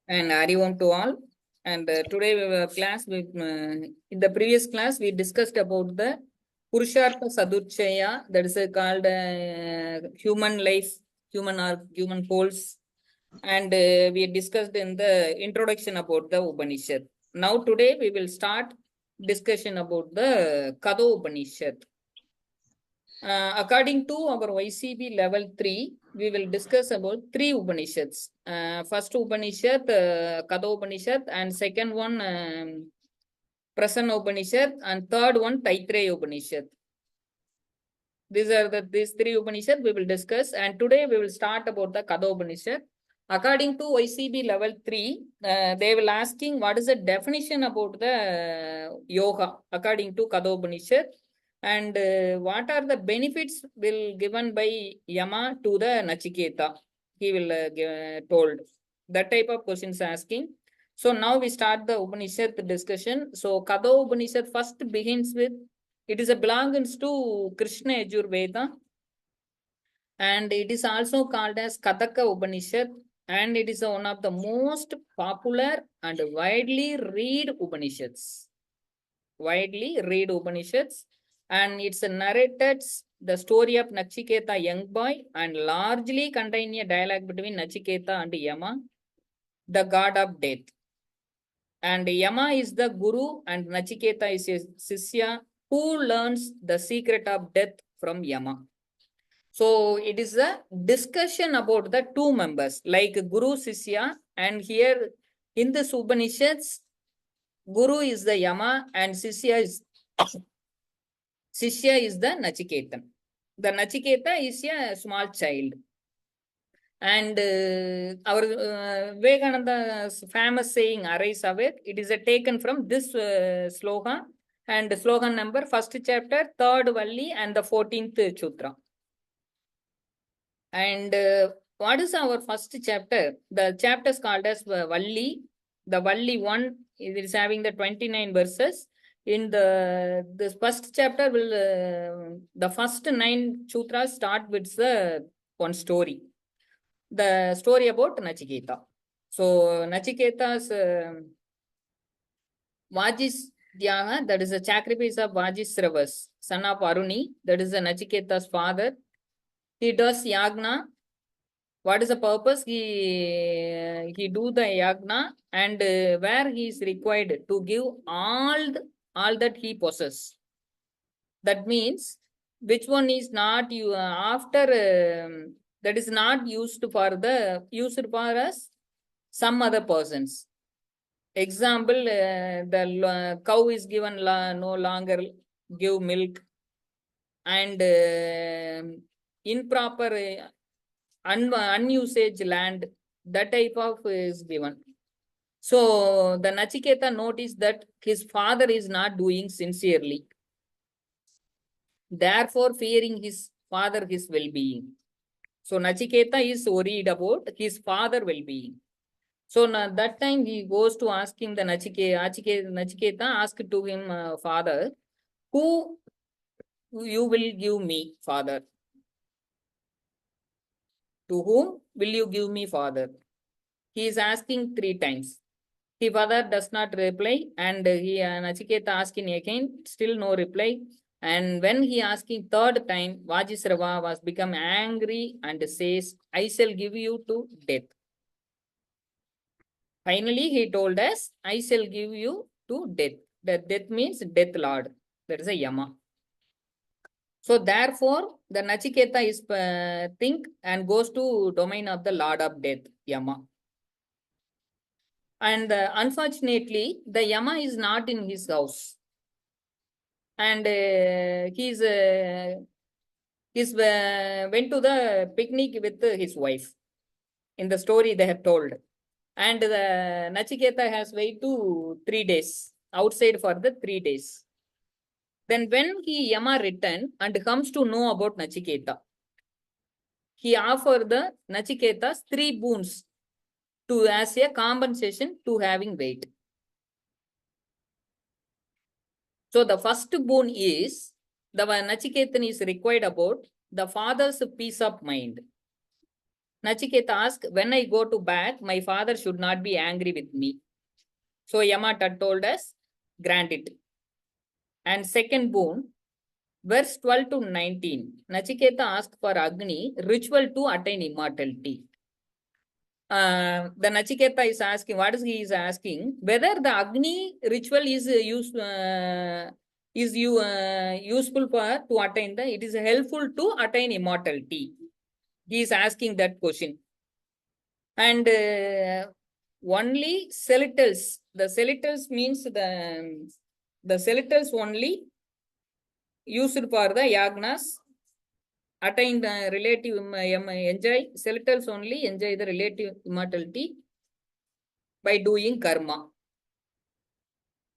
And Arivom to all. And today we have class with in the previous class we discussed about the Purushartha Sadurchaya, that is called human life, human or human goals, and we discussed in the introduction about the Upanishad. Now today we will start discussion about the Kathoupanishad. According to our YCB level 3, we will discuss about 3 Upanishads. First Upanishad, Kathoupanishad, and second one, Prasanna Upanishad, and third one, Taittiriya Upanishad. These 3 Upanishads we will discuss, and today we will start about the Kathoupanishad. According to YCB level 3, they will asking what is the definition about the yoga according to Kathoupanishad. And what are the benefits will given by Yama to the Nachiketa? He will told that type of questions asking. So now we start the Upanishad discussion. So Katha Upanishad first begins with it is a belongs to Krishna Yajurveda, and it is also called as Kataka Upanishad, and it is one of the most popular and widely read Upanishads. Widely read Upanishads, and it's narrated the story of Nachiketa, young boy, and largely contain a dialogue between Nachiketa and Yama, the god of death. And Yama is the guru, and Nachiketa is a Sisya who learns the secret of death from Yama. So it is a discussion about the two members, like Guru Sisya, and here in the Upanishads, Guru is the Yama and Sisya is the Nachiketan. The Nachiketa is a small child. And our Vivekananda's famous saying, arise awake, it is taken from this slogan, and slogan number, first chapter, third Valli, and the 14th Chutra. And what is our first chapter? The chapter is called as Valli. The Valli 1 is having the 29 verses. In this first chapter, will the first 9 Chutras start with the one story. The story about Nachiketa. So Nachiketa's Vajisdhyana, that is a sacrifice of Vajisravas, son of Aruni, that is the Nachiketa's father. He does yagna. What is the purpose? He do the yagna, and where he is required to give all that he possesses. That means which one is not you after that is not used for us some other persons. Example, the cow is given no longer give milk, and improper unusage land, that type of is given. So the Nachiketa noticed that his father is not doing sincerely, therefore fearing his father his well-being. So Nachiketa is worried about his father well-being. So that time he goes to asking the Nachiketa asked to him, father, who you will give me, father? To whom will you give me, father? He is asking 3 times. His father does not reply, and Nachiketa asking again, still no reply. And when he asking 3rd time, Vajisrava was become angry and says, I shall give you to death. Finally, he told us, I shall give you to death. That death means death lord. That is a Yama. So therefore, the Nachiketa is think and goes to domain of the lord of death, Yama. And unfortunately, the Yama is not in his house. And he's went to the picnic with his wife. In the story they have told. And the Nachiketa has waited to 3 days outside for the 3 days. Then when Yama returned and comes to know about Nachiketa, he offered the Nachiketas 3 boons to as a compensation to having wait. So the first boon is the Nachiketan is required about the father's peace of mind. Nachiketa asked, when I go to bed, my father should not be angry with me. So Yama told us, grant it. And second boon, verse 12 to 19. Nachiketa asked for Agni, ritual to attain immortality. The Nachiketa is asking, what is he is asking? Whether the Agni ritual is useful for to attain it is helpful to attain immortality. He is asking that question. And only seletals. The seletals means the seletals only used for the yagnas attain the relative enjoy seletals only enjoy the relative immortality by doing karma.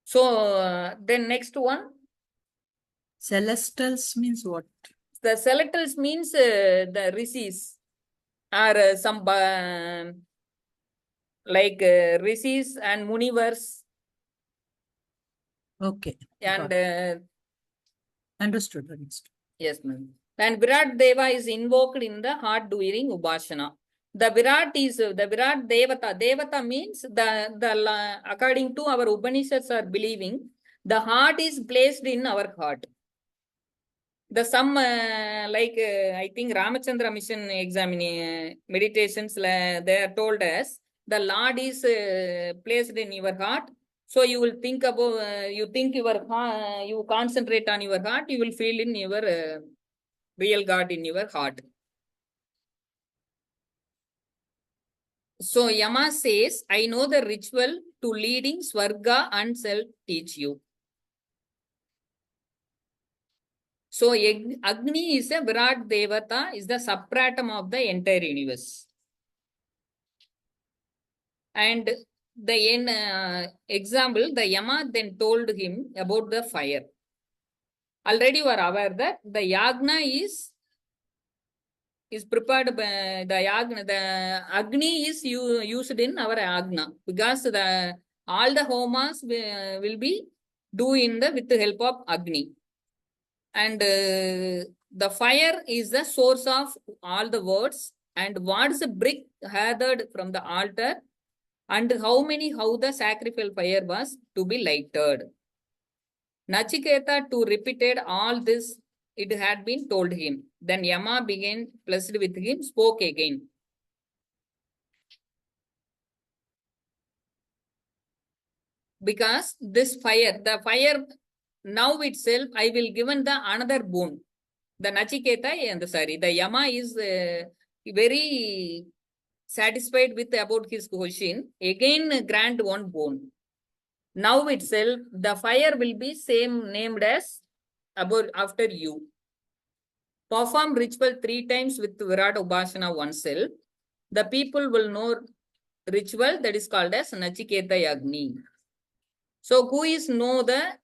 So then next one. Celestials means what? The seletals means the rishis or some like rishis and munivars. Okay. And understood. Yes, ma'am. And Virat Deva is invoked in the heart during Upasana. The Virat is the Virat Devata. Devata means the according to our Upanishads are believing, the heart is placed in our heart. The some I think Ramachandra mission examining meditations they are told us the Lord is placed in your heart. So you will think about you think you concentrate on your heart. You will feel in your real God in your heart. So Yama says, I know the ritual to leading Swarga and self teach you. So Agni is a Virat Devata, is the substratum of the entire universe. And the example, the Yama then told him about the fire. Already you are aware that the Yagna is prepared by the Yagna. The Agni is used in our Yagna because all the homas will be doing with the help of Agni. And the fire is the source of all the words. And what is the brick gathered from the altar, and how the sacrificial fire was to be lighted. Nachiketa to repeated all this, it had been told him. Then Yama began pleased with him, spoke again. Because this fire, the fire now itself, I will given the another boon. The Nachiketa and the Yama is very satisfied with about his question. Again, grant one boon. Now itself, the fire will be same named as about after you. Perform ritual 3 times with Virat Upasana oneself. The people will know ritual that is called as Nachiketa Yagni. So who is know the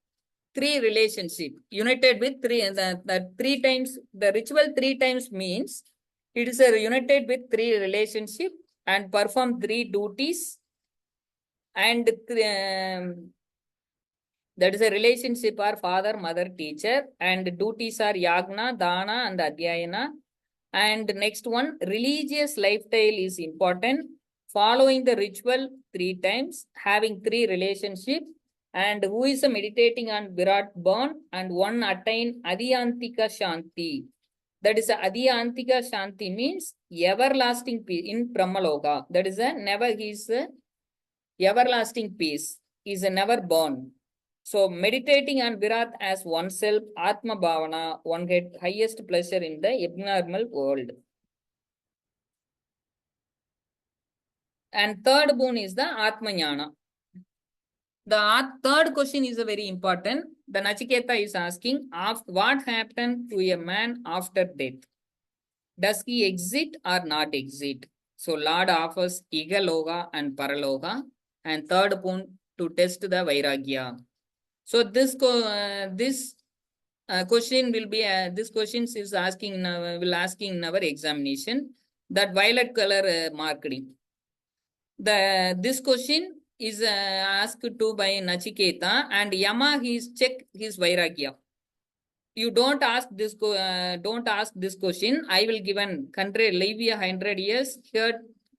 3 relationship united with 3 the 3 times the ritual 3 times means it is a united with 3 relationship and perform 3 duties and that is a relationship are father, mother, teacher, and duties are yagna, dana, and adhyayana. And next one, religious lifestyle is important. Following the ritual 3 times, having 3 relationships, and who is meditating on Virat born, and one attain Adhyantika Shanti. That is Adhyantika Shanti means everlasting peace in Brahmaloka. That is never he is everlasting peace. He is never born. So meditating on Virat as oneself, Atma Bhavana, one get highest pleasure in the abnormal world. And third boon is the Atma Jnana. The third question is a very important. The Nachiketa is asking, what happened to a man after death? Does he exit or not exit? So Lord offers Igaloka and Paraloka. And third boon to test the Vairagya. So this question will be this question is asking will asking in our examination that violet color marking. This question is asked to by Nachiketa and Yama he is check his Vairagya. you don't ask this question. I will give an country, live 100 years,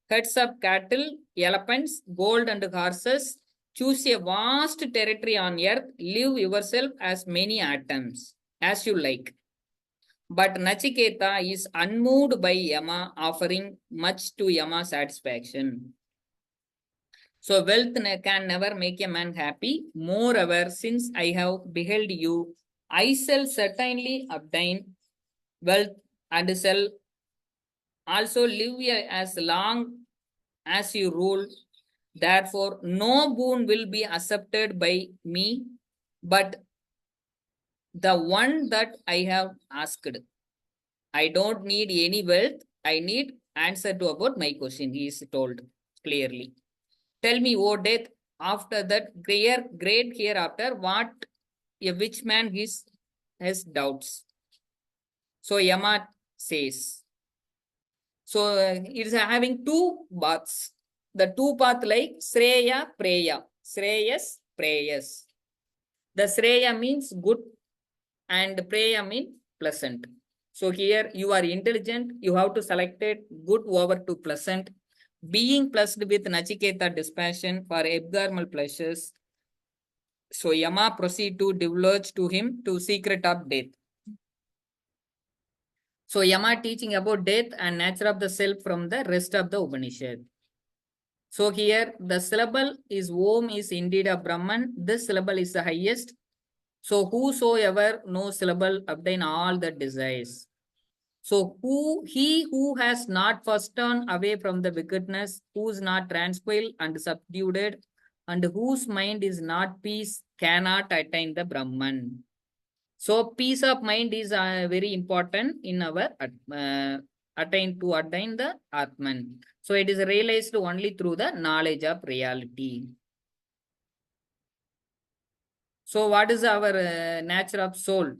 herds of cattle, elephants, gold and horses. Choose a vast territory on earth. Live yourself as many atoms as you like. But Nachiketa is unmoved by Yama, offering much to Yama's satisfaction. So wealth can never make a man happy. Moreover, since I have beheld you, I shall certainly obtain wealth and shall also live as long as you rule. Therefore, no boon will be accepted by me, but the one that I have asked. I don't need any wealth. I need answer to about my question. He is told clearly. Tell me, O death, after that great hereafter, what a which man has doubts. So Yama says. So it is having two paths. The two path like Sreya, Preya. Sreyas, Preyas. The Sreya means good and Preya means pleasant. So here you are intelligent, you have to select it good over to pleasant. Being blessed with Nachiketa dispassion for abnormal pleasures. So Yama proceed to divulge to him to secret of death. So Yama teaching about death and nature of the self from the rest of the Upanishad. So here the syllable is Om is indeed a Brahman. This syllable is the highest. So whosoever no syllable obtain all the desires. So he who has not first turned away from the wickedness, who is not tranquil and subdued, and whose mind is not peace, cannot attain the Brahman. So peace of mind is very important in our attain the Atman. So it is realized only through the knowledge of reality. So what is our nature of soul?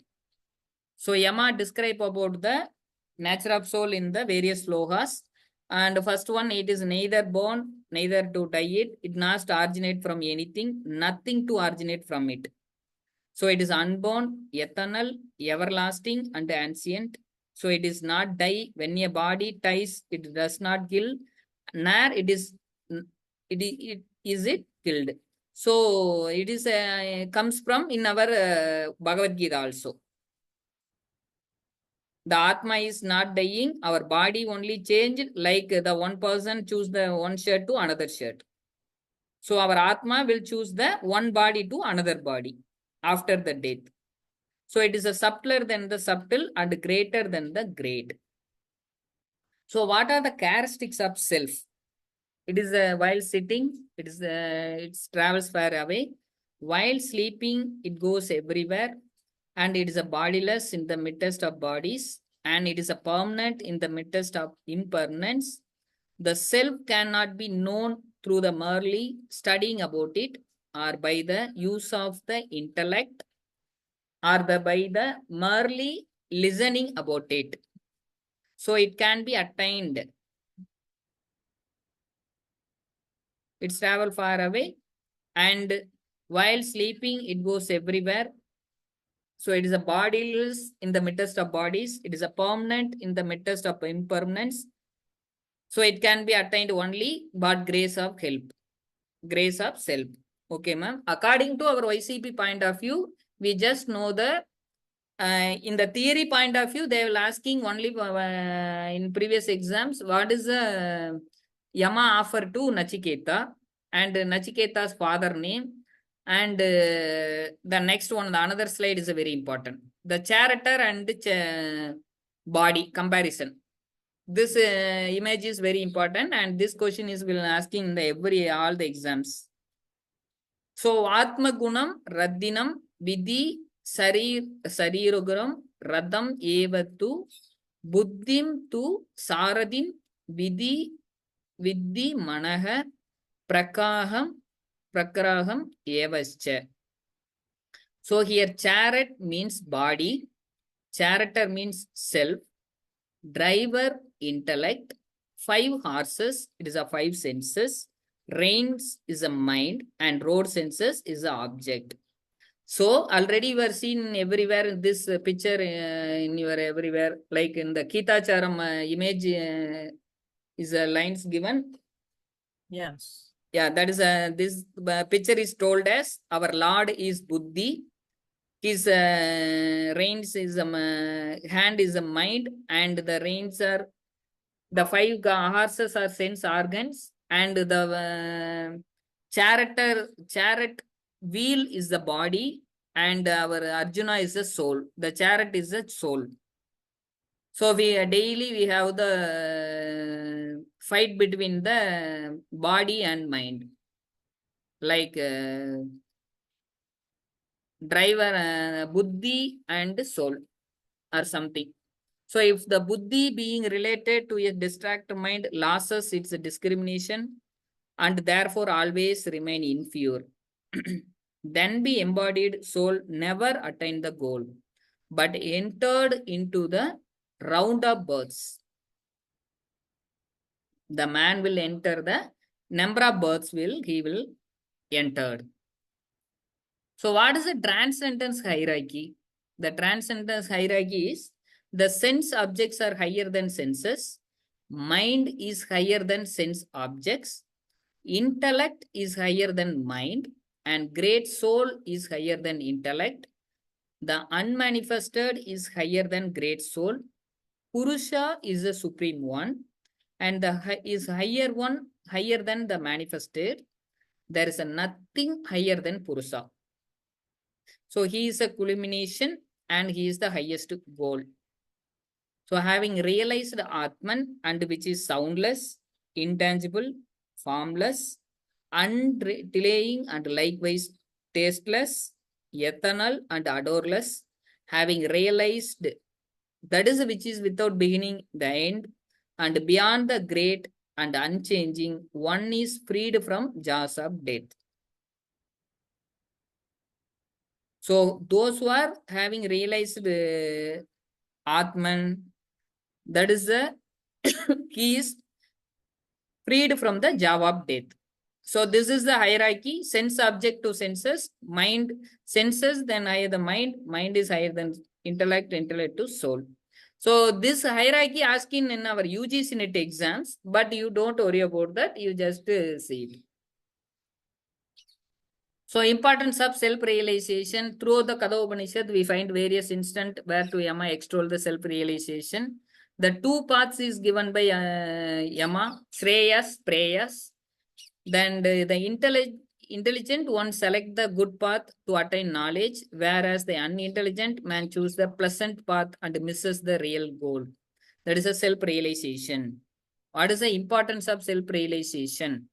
So Yama describe about the nature of soul in the various slokas. And first one, it is neither born, neither to die it. It not originate from anything, nothing to originate from it. So it is unborn, eternal, everlasting, and ancient. So it is not die. When a body dies, it does not kill, nor it is it killed. So it is comes from in our Bhagavad Gita also. The Atma is not dying. Our body only changed, like the one person choose the one shirt to another shirt. So our Atma will choose the one body to another body after the death. So it is a subtler than the subtle and greater than the great. So what are the characteristics of self? It is while sitting, it travels far away. While sleeping, it goes everywhere. And it is a bodiless in the midst of bodies. And it is a permanent in the midst of impermanence. The self cannot be known through the merely studying about it or by the use of the intellect or by the merely listening about it. So it can be attained. It's travel far away, and while sleeping, it goes everywhere. So it is a bodiless in the midst of bodies. It is a permanent in the midst of impermanence. So it can be attained only by grace of help, grace of self. Okay, ma'am. According to our YCB point of view, we just know the in the theory point of view, they will asking only in previous exams, what is the Yama offer to Nachiketa and Nachiketa's father name. And the next one, the another slide is very important. The character and the body comparison. This image is very important, and this question is will asking in the all the exams. So Atma Gunam Radinam Vidhi Sarirugram Radam Evatu Buddhim tu Saradin Vidhi Manaha Prakraham Evascha. So here chariot means body, character means self, driver intellect, 5 horses, it is a 5 senses, reins is a mind, and road senses is a object. So already you are seen everywhere in this picture in your everywhere, like in the Kitacharam image is lines given. Yes. Yeah, that is this picture is told as our Lord is Buddhi. His reins is hand is a mind, and the reins are the five horses are sense organs, and the chariot wheel is the body, and our Arjuna is the soul. The chariot is the soul. So we daily we have the fight between the body and mind, like driver buddhi and soul or something. So if the buddhi being related to a distracted mind loses its discrimination and therefore always remain impure, then be embodied soul never attained the goal, but entered into the round of births. The man will enter the number of births he will entered. So what is the transcendence hierarchy? The transcendence hierarchy is the sense objects are higher than senses, mind is higher than sense objects, intellect is higher than mind, and great soul is higher than intellect. The unmanifested is higher than great soul. Purusha is the supreme one, and the is higher one higher than the manifested. There is a nothing higher than Purusha. So he is a culmination and he is the highest goal. So having realized Atman, and which is soundless, intangible, formless, undelaying, and likewise tasteless, eternal, and odorless, having realized that is which is without beginning, the end, and beyond the great and unchanging, one is freed from jaws of death. So those who are having realized Atman, that is the he is freed from the jaw of death. So this is the hierarchy: sense object to senses, mind senses, then higher the mind is higher than intellect, intellect to soul. So this hierarchy asking in our UGC NET exams, but you don't worry about that. You just see it. So importance of self-realization. Through the Kathoupanishad, we find various instances where to Yama extol the self-realization. The two paths is given by Yama, Shreyas, Preyas. Then the intelligent one select the good path to attain knowledge, whereas the unintelligent man choose the pleasant path and misses the real goal. That is a self-realization. What is the importance of self-realization?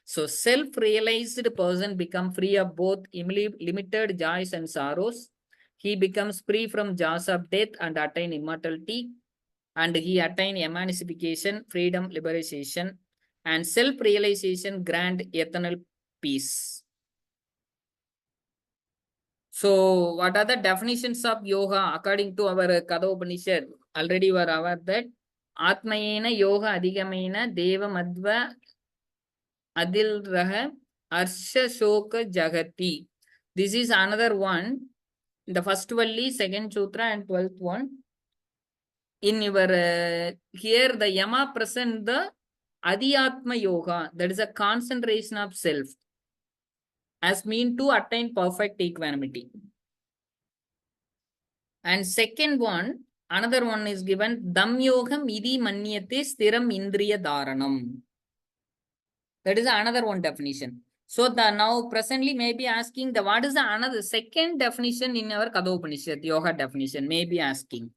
So self-realized person become free of both limited joys and sorrows. He becomes free from jaws of death and attain immortality. And he attain emancipation, freedom, liberation, and self-realization grant eternal peace. So what are the definitions of yoga according to our Kathoupanishad? Already you are aware that Atmayena yoga adhigamena deva madhva adil raha arsha shoka jagati. This is another one. The first valli, second sutra, and 12th one. In your here the Yama present the Adhyatma Yoga, that is a concentration of self, as mean to attain perfect equanimity. And second one, another one is given Dam Yogam Idi Manyate Stiram Indriya Dharanam. That is another one definition. So the now presently may be asking the what is the another second definition in our Kathoupanishad yoga definition, may be asking.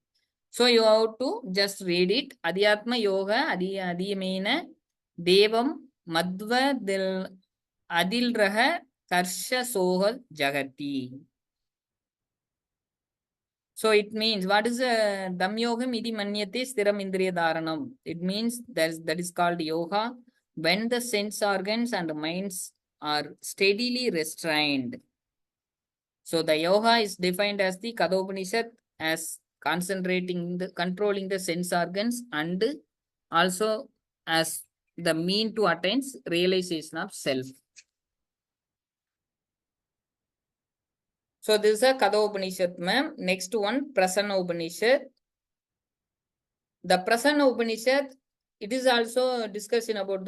So you have to just read it. Adhyatma yoga adhyamena devam madhva dil adil raha karsha soha jagati. So it means what is a damyogam iti manyate stiram indriya dharanam. It means that is called yoga when the sense organs and minds are steadily restrained. So the yoga is defined as the Kathoupanishad as controlling the sense organs and also as the mean to attain realization of self. So this is a Kathoupanishad, ma'am. Next one, Prasana Upanishad. The Prasana Upanishad, it is also a discussion about the